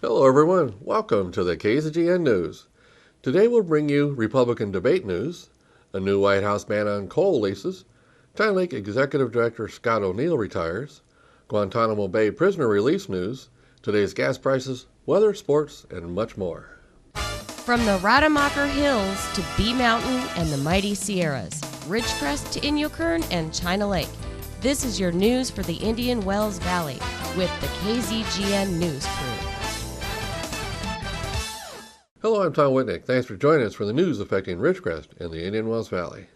Hello everyone, welcome to the KZGN News. Today we'll bring you Republican debate news, a new White House ban on coal leases, China Lake Executive Director Scott O'Neill retires, Guantanamo Bay prisoner release news, today's gas prices, weather, sports, and much more. From the Rademacher Hills to Bee Mountain and the mighty Sierras, Ridgecrest to Inyokern and China Lake, this is your news for the Indian Wells Valley with the KZGN News Crew. Hello, I'm Tom Whitnick. Thanks for joining us for the news affecting Ridgecrest and the Indian Wells Valley.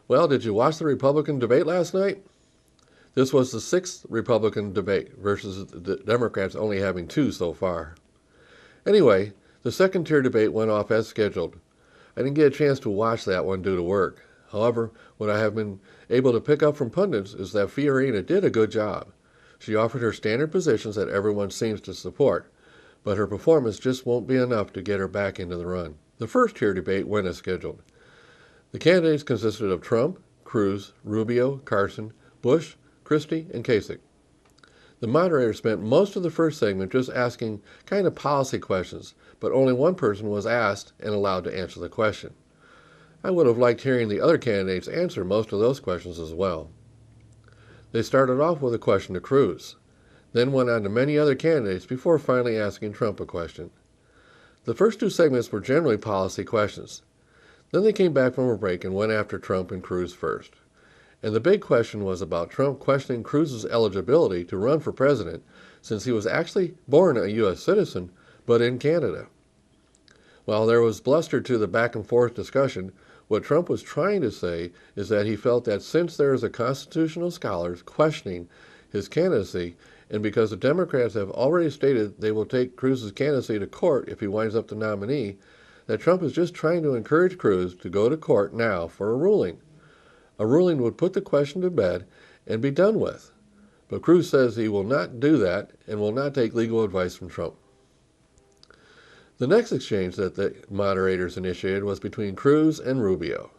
Well, did you watch the Republican debate last night? This was the sixth Republican debate versus the Democrats only having two so far. Anyway, the second-tier debate went off as scheduled. I didn't get a chance to watch that one due to work. However, what I have been able to pick up from pundits is that Fiorina did a good job. She offered her standard positions that everyone seems to support, but her performance just won't be enough to get her back into the run. The first-tier debate went as scheduled. The candidates consisted of Trump, Cruz, Rubio, Carson, Bush, Christie, and Kasich. The moderator spent most of the first segment just asking kind of policy questions, but only one person was asked and allowed to answer the question. I would have liked hearing the other candidates answer most of those questions as well. They started off with a question to Cruz, then went on to many other candidates before finally asking Trump a question. The first two segments were generally policy questions. Then they came back from a break and went after Trump and Cruz first. And the big question was about Trump questioning Cruz's eligibility to run for president since he was actually born a U.S. citizen, but in Canada. While there was bluster to the back-and-forth discussion, what Trump was trying to say is that he felt that since there is a constitutional scholar questioning his candidacy, and because the Democrats have already stated they will take Cruz's candidacy to court if he winds up the nominee, that Trump is just trying to encourage Cruz to go to court now for a ruling. A ruling would put the question to bed and be done with. But Cruz says he will not do that and will not take legal advice from Trump. The next exchange that the moderators initiated was between Cruz and Rubio.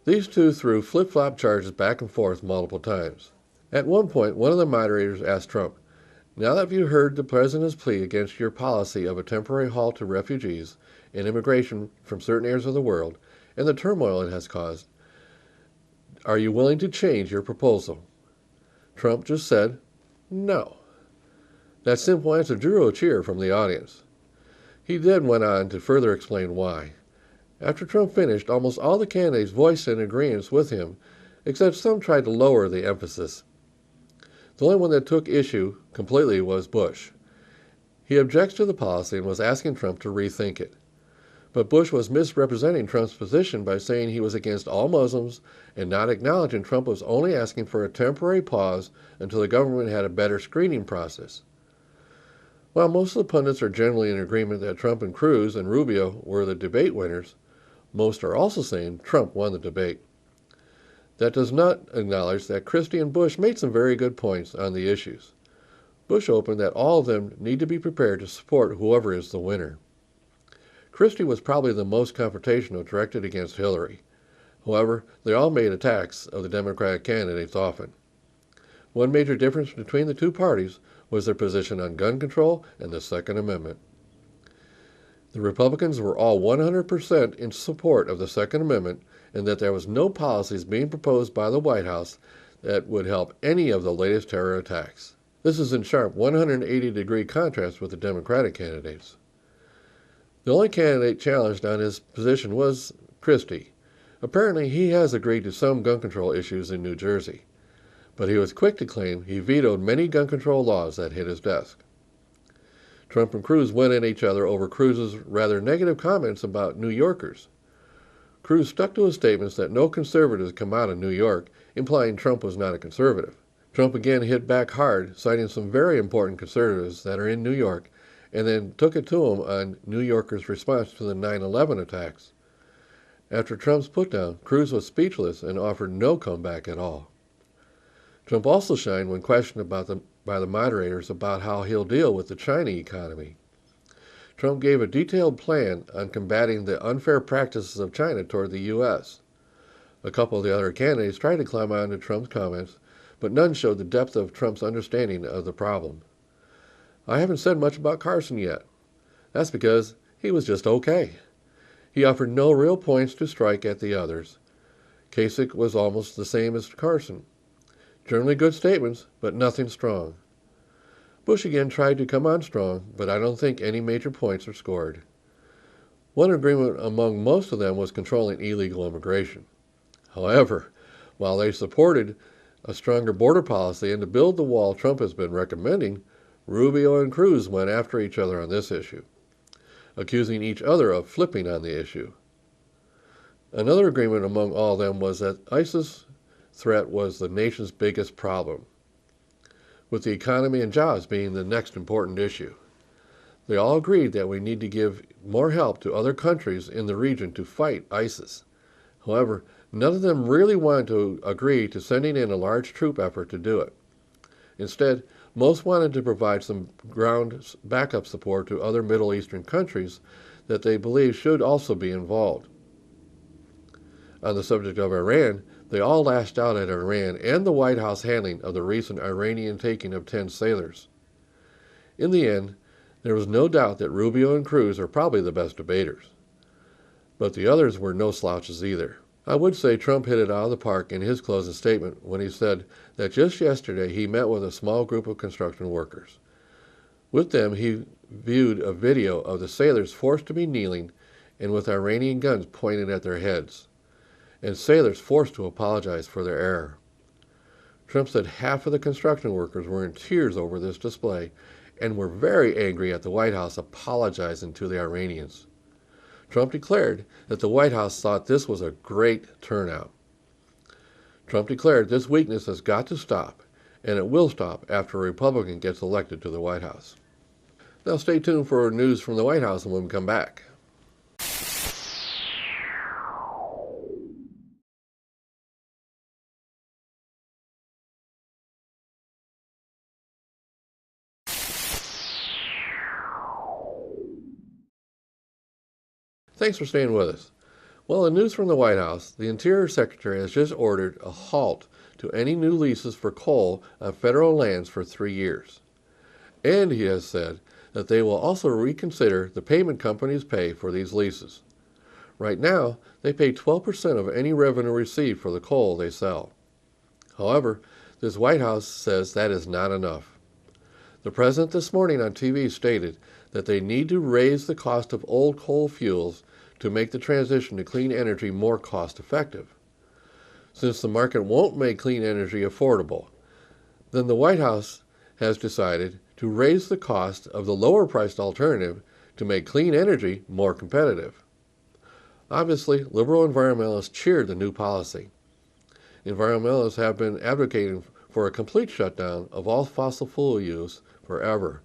These two threw flip-flop charges back and forth multiple times. At one point, one of the moderators asked Trump, "Now that you've heard the president's plea against your policy of a temporary halt to refugees and immigration from certain areas of the world and the turmoil it has caused, are you willing to change your proposal?" Trump just said, "No." That simple answer drew a cheer from the audience. He then went on to further explain why. After Trump finished, almost all the candidates voiced an agreement with him, except some tried to lower the emphasis. The only one that took issue completely was Bush. He objects to the policy and was asking Trump to rethink it. But Bush was misrepresenting Trump's position by saying he was against all Muslims and not acknowledging Trump was only asking for a temporary pause until the government had a better screening process. While most of the pundits are generally in agreement that Trump and Cruz and Rubio were the debate winners, most are also saying Trump won the debate. That does not acknowledge that Christie and Bush made some very good points on the issues. Bush opened that all of them need to be prepared to support whoever is the winner. Christie was probably the most confrontational, directed against Hillary. However, they all made attacks of the Democratic candidates often. One major difference between the two parties was their position on gun control and the Second Amendment. The Republicans were all 100% in support of the Second Amendment and that there was no policies being proposed by the White House that would help any of the latest terror attacks. This is in sharp 180-degree contrast with the Democratic candidates. The only candidate challenged on his position was Christie. Apparently, he has agreed to some gun control issues in New Jersey, but he was quick to claim he vetoed many gun control laws that hit his desk. Trump and Cruz went at each other over Cruz's rather negative comments about New Yorkers. Cruz stuck to his statements that no conservatives come out of New York, implying Trump was not a conservative. Trump again hit back hard, citing some very important conservatives that are in New York, and then took it to him on New Yorkers' response to the 9/11 attacks. After Trump's putdown, Cruz was speechless and offered no comeback at all. Trump also shined when questioned by the moderators about how he'll deal with the China economy. Trump gave a detailed plan on combating the unfair practices of China toward the U.S. A couple of the other candidates tried to climb on to Trump's comments, but none showed the depth of Trump's understanding of the problem. I haven't said much about Carson yet. That's because he was just okay. He offered no real points to strike at the others. Kasich was almost the same as Carson. Generally good statements, but nothing strong. Bush again tried to come on strong, but I don't think any major points are scored. One agreement among most of them was controlling illegal immigration. However, while they supported a stronger border policy and to build the wall Trump has been recommending, Rubio and Cruz went after each other on this issue, accusing each other of flipping on the issue. Another agreement among all of them was that ISIS threat was the nation's biggest problem, with the economy and jobs being the next important issue. They all agreed that we need to give more help to other countries in the region to fight ISIS. However, none of them really wanted to agree to sending in a large troop effort to do it. Instead, most wanted to provide some ground backup support to other Middle Eastern countries that they believed should also be involved. On the subject of Iran, they all lashed out at Iran and the White House handling of the recent Iranian taking of 10 sailors. In the end, there was no doubt that Rubio and Cruz are probably the best debaters. But the others were no slouches either. I would say Trump hit it out of the park in his closing statement when he said that just yesterday he met with a small group of construction workers. With them, he viewed a video of the sailors forced to be kneeling and with Iranian guns pointed at their heads, and sailors forced to apologize for their error. Trump said half of the construction workers were in tears over this display and were very angry at the White House apologizing to the Iranians. Trump declared that the White House thought this was a great turnout. Trump declared this weakness has got to stop, and it will stop after a Republican gets elected to the White House. Now stay tuned for news from the White House when we come back. Thanks for staying with us. Well, in news from the White House, the Interior Secretary has just ordered a halt to any new leases for coal on federal lands for 3 years. And he has said that they will also reconsider the payment companies pay for these leases. Right now, they pay 12% of any revenue received for the coal they sell. However, this White House says that is not enough. The president this morning on TV stated that they need to raise the cost of old coal fuels to make the transition to clean energy more cost-effective. Since the market won't make clean energy affordable, then the White House has decided to raise the cost of the lower-priced alternative to make clean energy more competitive. Obviously, liberal environmentalists cheered the new policy. Environmentalists have been advocating for a complete shutdown of all fossil fuel use forever.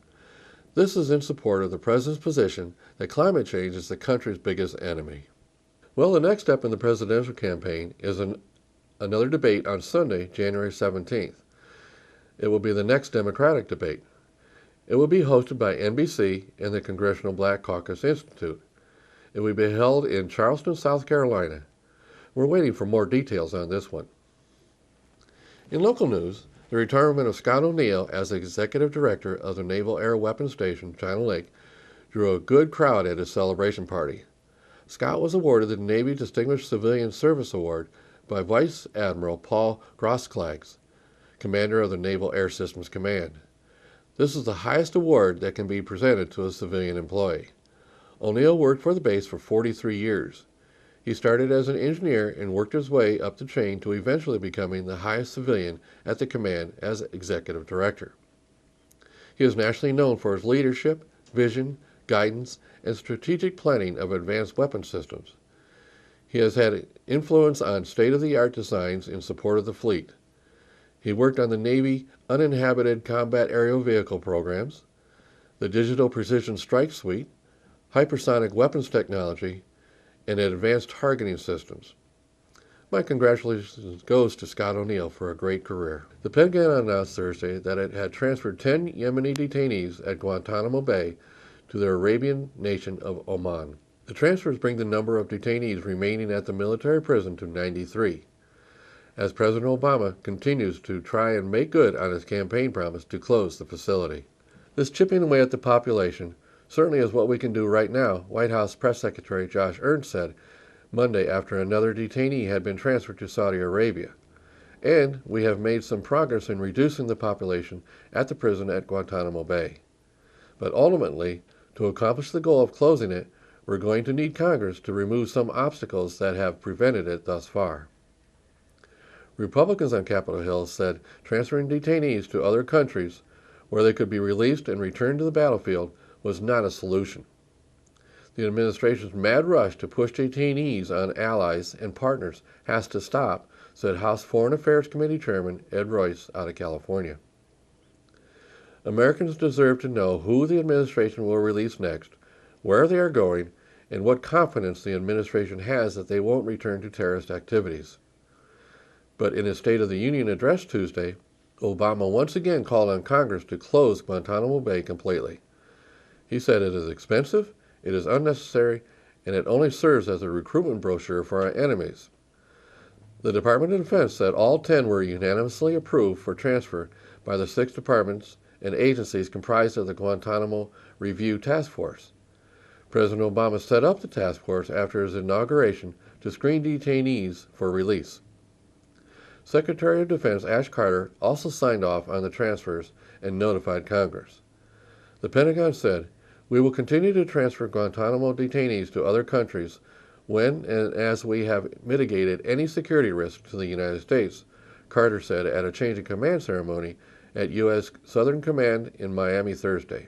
This is in support of the president's position that climate change is the country's biggest enemy. Well, the next step in the presidential campaign is another debate on Sunday, January 17th. It will be the next Democratic debate. It will be hosted by NBC and the Congressional Black Caucus Institute. It will be held in Charleston, South Carolina. We're waiting for more details on this one. In local news, the retirement of Scott O'Neill as Executive Director of the Naval Air Weapons Station, China Lake, drew a good crowd at his celebration party. Scott was awarded the Navy Distinguished Civilian Service Award by Vice Admiral Paul Grosskлагs, commander of the Naval Air Systems Command. This is the highest award that can be presented to a civilian employee. O'Neill worked for the base for 43 years. He started as an engineer and worked his way up the chain to eventually becoming the highest civilian at the command as executive director. He is nationally known for his leadership, vision, guidance, and strategic planning of advanced weapon systems. He has had influence on state-of-the-art designs in support of the fleet. He worked on the Navy uninhabited combat aerial vehicle programs, the Digital Precision Strike Suite, hypersonic weapons technology, and advanced targeting systems. My congratulations goes to Scott O'Neill for a great career. The Pentagon announced Thursday that it had transferred 10 Yemeni detainees at Guantanamo Bay to the Arabian nation of Oman. The transfers bring the number of detainees remaining at the military prison to 93, as President Obama continues to try and make good on his campaign promise to close the facility. This chipping away at the population certainly is what we can do right now, White House Press Secretary Josh Earnest said Monday after another detainee had been transferred to Saudi Arabia. And we have made some progress in reducing the population at the prison at Guantanamo Bay. But ultimately, to accomplish the goal of closing it, we're going to need Congress to remove some obstacles that have prevented it thus far. Republicans on Capitol Hill said transferring detainees to other countries where they could be released and returned to the battlefield was not a solution. The administration's mad rush to push detainees on allies and partners has to stop, said House Foreign Affairs Committee Chairman Ed Royce out of California. Americans deserve to know who the administration will release next, where they are going, and what confidence the administration has that they won't return to terrorist activities. But in his State of the Union address Tuesday, Obama once again called on Congress to close Guantanamo Bay completely. He said it is expensive, it is unnecessary, and it only serves as a recruitment brochure for our enemies. The Department of Defense said all 10 were unanimously approved for transfer by the 6 departments and agencies comprised of the Guantanamo Review Task Force. President Obama set up the task force after his inauguration to screen detainees for release. Secretary of Defense Ash Carter also signed off on the transfers and notified Congress. The Pentagon said, "We will continue to transfer Guantanamo detainees to other countries when and as we have mitigated any security risk to the United States," Carter said at a change of command ceremony at U.S. Southern Command in Miami Thursday.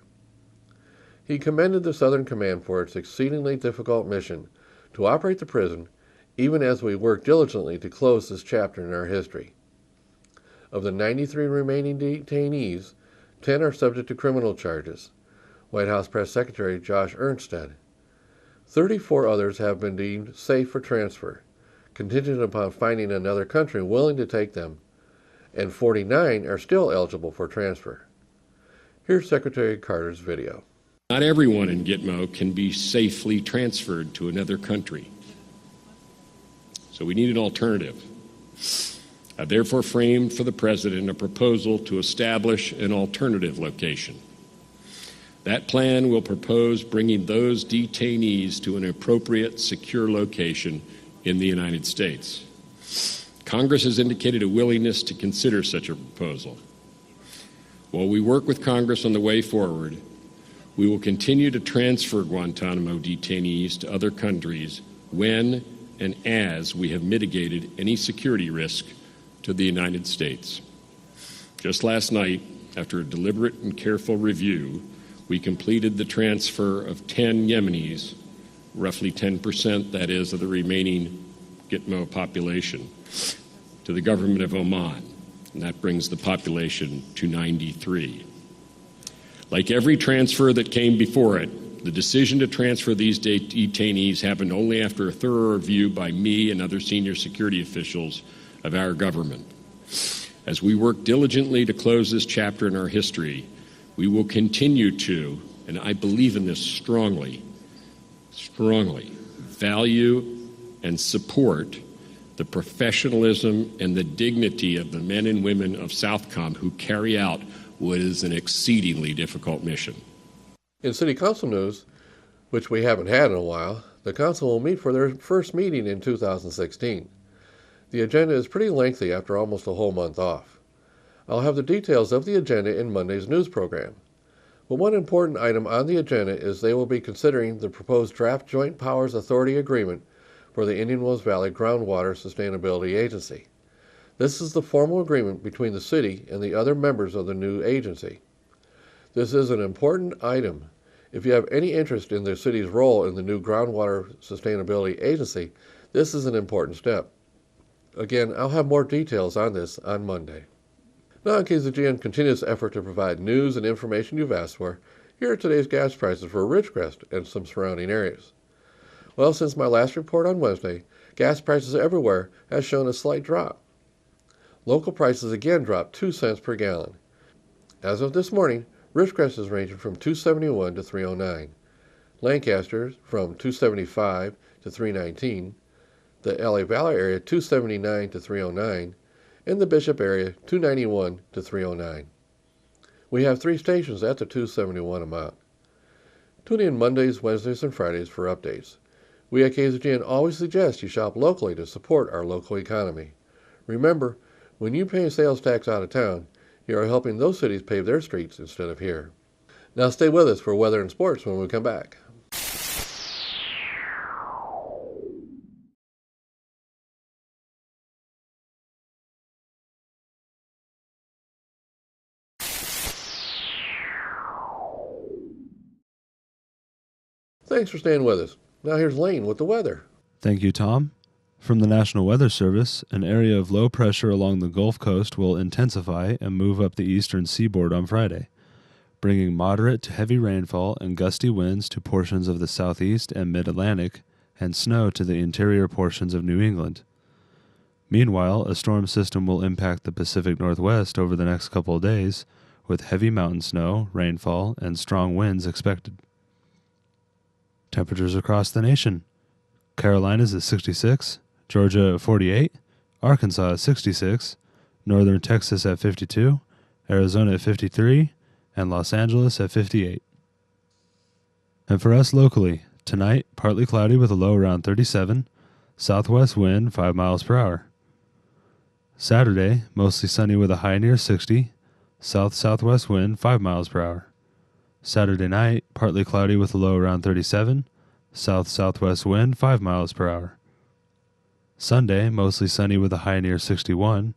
He commended the Southern Command for its exceedingly difficult mission to operate the prison, even as we work diligently to close this chapter in our history. Of the 93 remaining detainees, 10 are subject to criminal charges, White House Press Secretary Josh Earnest said. 34 others have been deemed safe for transfer, contingent upon finding another country willing to take them, and 49 are still eligible for transfer. Here's Secretary Carter's video. Not everyone in Gitmo can be safely transferred to another country. So we need an alternative. I've therefore framed for the President a proposal to establish an alternative location. That plan will propose bringing those detainees to an appropriate, secure location in the United States. Congress has indicated a willingness to consider such a proposal. While we work with Congress on the way forward, we will continue to transfer Guantanamo detainees to other countries when and as we have mitigated any security risk to the United States. Just last night, after a deliberate and careful review, we completed the transfer of 10 Yemenis, roughly 10%, that is, of the remaining Gitmo population, to the government of Oman, and that brings the population to 93. Like every transfer that came before it, the decision to transfer these detainees happened only after a thorough review by me and other senior security officials of our government. As we work diligently to close this chapter in our history, we will continue to, and I believe in this strongly, value and support the professionalism and the dignity of the men and women of Southcom who carry out what is an exceedingly difficult mission. In City Council news, which we haven't had in a while, the Council will meet for their first meeting in 2016. The agenda is pretty lengthy after almost a whole month off. I'll have the details of the agenda in Monday's news program. But one important item on the agenda is they will be considering the proposed draft Joint Powers Authority Agreement for the Indian Wells Valley Groundwater Sustainability Agency. This is the formal agreement between the city and the other members of the new agency. This is an important item. If you have any interest in the city's role in the new Groundwater Sustainability Agency, this is an important step. Again, I'll have more details on this on Monday. Now, in KZGN continuous effort to provide news and information you've asked for, here are today's gas prices for Ridgecrest and some surrounding areas. Well, since my last report on Wednesday, gas prices everywhere has shown a slight drop. Local prices again dropped 2 cents per gallon. As of this morning, Ridgecrest is ranging from $2.71 to $3.09. Lancaster from $2.75 to $3.19. The LA Valley area $2.79 to $3.09. And the Bishop area $2.91 to $3.09. We have 3 stations at the 271 amount. Tune in Mondays, Wednesdays, and Fridays for updates. We at KZGN always suggest you shop locally to support our local economy. Remember, when you pay sales tax out of town, you are helping those cities pave their streets instead of here. Now stay with us for weather and sports when we come back. Thanks for staying with us. Now here's Lane with the weather. Thank you, Tom. From the National Weather Service, an area of low pressure along the Gulf Coast will intensify and move up the eastern seaboard on Friday, bringing moderate to heavy rainfall and gusty winds to portions of the southeast and mid-Atlantic and snow to the interior portions of New England. Meanwhile, a storm system will impact the Pacific Northwest over the next couple of days, with heavy mountain snow, rainfall, and strong winds expected. Temperatures across the nation. Carolinas at 66, Georgia at 48, Arkansas at 66, northern Texas at 52, Arizona at 53, and Los Angeles at 58. And for us locally, tonight, partly cloudy with a low around 37, southwest wind 5 miles per hour. Saturday, mostly sunny with a high near 60, south-southwest wind 5 miles per hour. Saturday night, partly cloudy with a low around 37, south-southwest wind 5 miles per hour. Sunday, mostly sunny with a high near 61,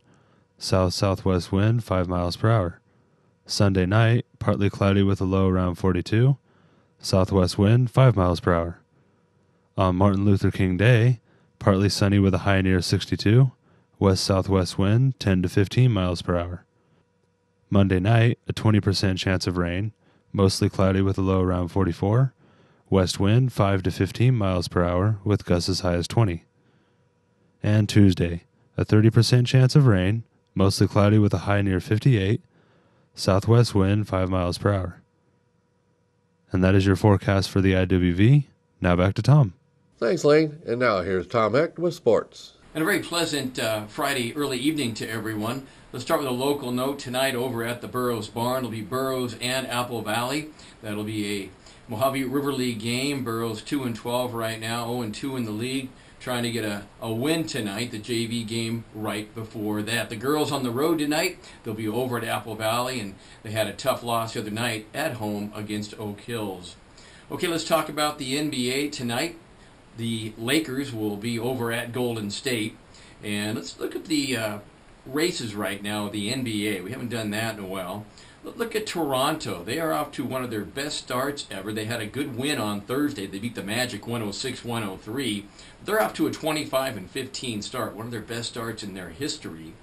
south-southwest wind 5 miles per hour. Sunday night, partly cloudy with a low around 42, southwest wind 5 miles per hour. On Martin Luther King Day, partly sunny with a high near 62, west-southwest wind 10 to 15 miles per hour. Monday night, a 20% chance of rain, mostly cloudy with a low around 44, west wind 5 to 15 miles per hour with gusts as high as 20. And Tuesday, a 30% chance of rain, mostly cloudy with a high near 58, southwest wind 5 miles per hour. And that is your forecast for the IWV. Now back to Tom. Thanks, Lane. And now here's Tom Hecht with sports. And a very pleasant Friday early evening to everyone. Let's start with a local note tonight over at the Burroughs Barn. It'll be Burroughs and Apple Valley. That'll be a Mojave River League game. Burroughs 2-12 right now, 0-2 in the league, trying to get a win tonight. The JV game right before that. The girls on the road tonight, they'll be over at Apple Valley, and they had a tough loss the other night at home against Oak Hills. Okay, let's talk about the NBA tonight. The Lakers will be over at Golden State. And let's look at the races right now, the NBA. We haven't done that in a while. Look at Toronto. They are off to one of their best starts ever. They had a good win on Thursday. They beat the Magic 106-103. They're off to a 25-15 start, one of their best starts in their history.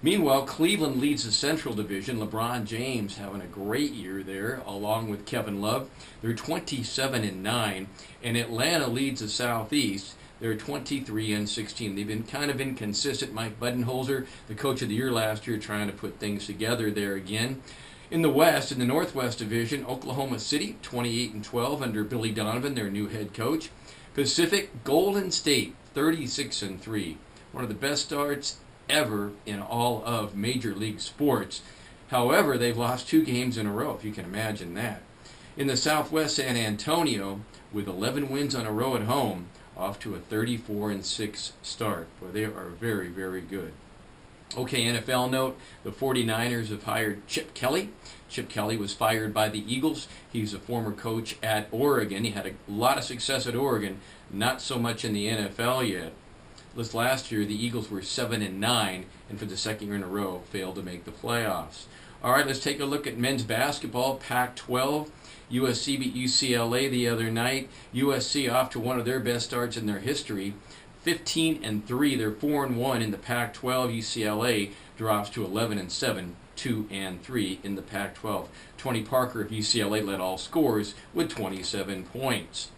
Meanwhile, Cleveland leads the Central Division. LeBron James having a great year there, along with Kevin Love. They're 27-9, and Atlanta leads the Southeast. They're 23-16. They've been kind of inconsistent. Mike Budenholzer, the coach of the year last year, trying to put things together there again. In the West, in the Northwest Division, Oklahoma City, 28-12 under Billy Donovan, their new head coach. Pacific, Golden State, 36-3. One of the best starts ever in all of Major League sports. However, they've lost 2 games in a row, if you can imagine that. In the Southwest, San Antonio, with 11 wins on a row at home, off to a 34-6 start. Well, they are very, very good. Okay, NFL note, the 49ers have hired Chip Kelly. Chip Kelly was fired by the Eagles. He's a former coach at Oregon. He had a lot of success at Oregon, not so much in the NFL yet. Last year, the Eagles were 7-9, and for the second year in a row, failed to make the playoffs. All right, let's take a look at men's basketball, Pac-12. USC beat UCLA the other night. USC off to one of their best starts in their history, 15-3. They're 4-1 in the Pac-12. UCLA drops to 11-7, 2-3 in the Pac-12. Tony Parker of UCLA led all scorers with 27 points.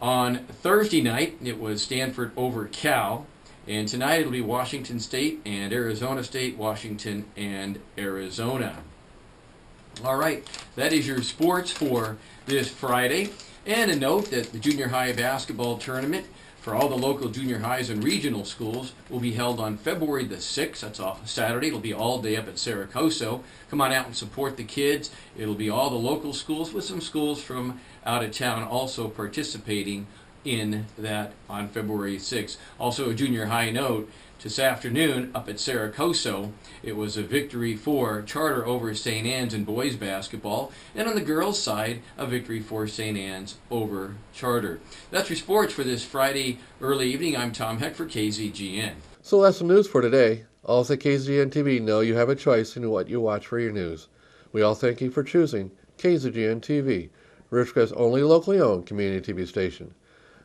On Thursday night, it was Stanford over Cal. And tonight it'll be Washington State and Arizona State, Washington and Arizona. All right, that is your sports for this Friday. And a note that the junior high basketball tournament for all the local junior highs and regional schools will be held on February the 6th. That's off Saturday. It'll be all day up at Saracoso. Come on out and support the kids. It'll be all the local schools with some schools from out of town also participating in that on February 6th. Also a junior high note. This afternoon up at Saracoso, it was a victory for Charter over St. Anne's in boys basketball, and on the girls' side, a victory for St. Anne's over Charter. That's your sports for this Friday early evening. I'm Tom Heck for KZGN. So that's the news for today. Also, KZGN-TV know you have a choice in what you watch for your news. We all thank you for choosing KZGN-TV, Ridgecrest's only locally owned community TV station.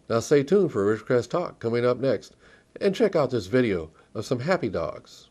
Now stay tuned for Ridgecrest Talk coming up next. And check out this video of some happy dogs.